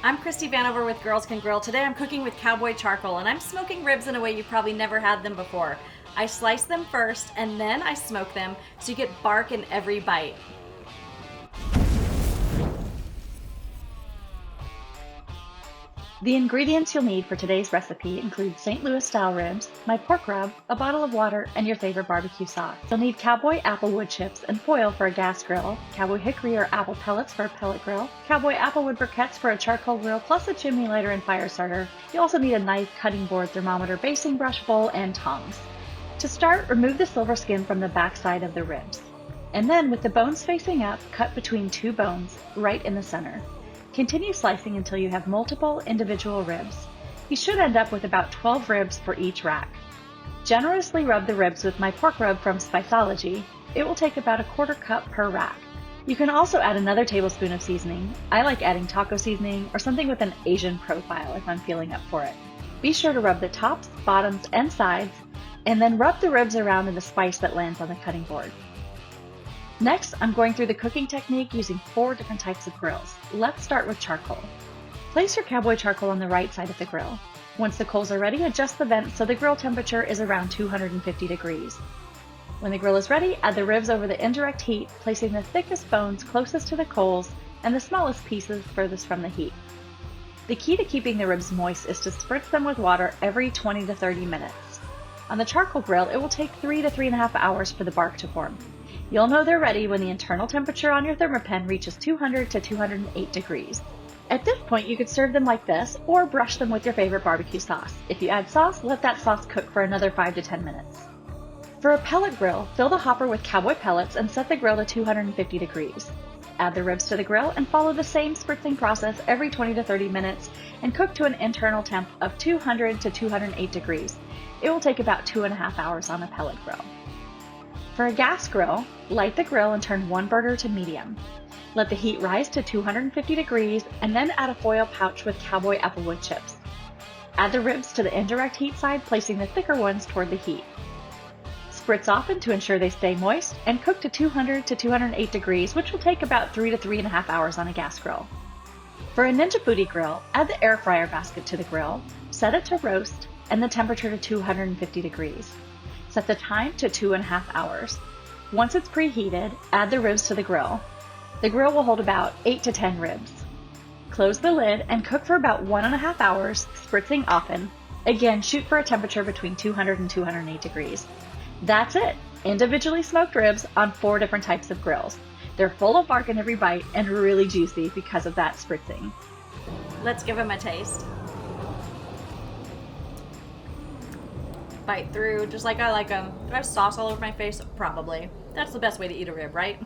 I'm Christy Vanover with Girls Can Grill. Today I'm cooking with cowboy charcoal and I'm smoking ribs in a way you've probably never had them before. I slice them first and then I smoke them so you get bark in every bite. The ingredients you'll need for today's recipe include St. Louis style ribs, my pork rub, a bottle of water, and your favorite barbecue sauce. You'll need cowboy apple wood chips and foil for a gas grill, cowboy hickory or apple pellets for a pellet grill, cowboy applewood briquettes for a charcoal grill, plus a chimney lighter and fire starter. You'll also need a knife, cutting board, thermometer, basting brush, bowl, and tongs. To start, remove the silver skin from the back side of the ribs. And then, with the bones facing up, cut between two bones, right in the center. Continue slicing until you have multiple individual ribs. You should end up with about 12 ribs for each rack. Generously rub the ribs with my pork rub from Spiceology. It will take about a quarter cup per rack. You can also add another tablespoon of seasoning. I like adding taco seasoning or something with an Asian profile if I'm feeling up for it. Be sure to rub the tops, bottoms, and sides, and then rub the ribs around in the spice that lands on the cutting board. Next, I'm going through the cooking technique using 4 different types of grills. Let's start with charcoal. Place your cowboy charcoal on the right side of the grill. Once the coals are ready, adjust the vent so the grill temperature is around 250 degrees. When the grill is ready, add the ribs over the indirect heat, placing the thickest bones closest to the coals and the smallest pieces furthest from the heat. The key to keeping the ribs moist is to spritz them with water every 20 to 30 minutes. On the charcoal grill, it will take 3 to 3.5 hours for the bark to form. You'll know they're ready when the internal temperature on your thermopen reaches 200 to 208 degrees. At this point, you could serve them like this or brush them with your favorite barbecue sauce. If you add sauce, let that sauce cook for another 5 to 10 minutes. For a pellet grill, fill the hopper with cowboy pellets and set the grill to 250 degrees. Add the ribs to the grill and follow the same spritzing process every 20 to 30 minutes and cook to an internal temp of 200 to 208 degrees. It will take about 2.5 hours on a pellet grill. For a gas grill, light the grill and turn one burner to medium. Let the heat rise to 250 degrees and then add a foil pouch with cowboy applewood chips. Add the ribs to the indirect heat side, placing the thicker ones toward the heat. Spritz often to ensure they stay moist and cook to 200 to 208 degrees, which will take about 3 to 3.5 hours on a gas grill. For a Ninja Booty grill, add the air fryer basket to the grill, set it to roast, and the temperature to 250 degrees. Set the time to 2.5 hours. Once it's preheated, add the ribs to the grill. The grill will hold about 8 to 10 ribs. Close the lid and cook for about 1.5 hours, spritzing often. Again, shoot for a temperature between 200 and 208 degrees. That's it! Individually smoked ribs on 4 different types of grills. They're full of bark in every bite and really juicy because of that spritzing. Let's give them a taste. Bite through just like I like them. Do I have sauce all over my face? Probably. That's the best way to eat a rib, right?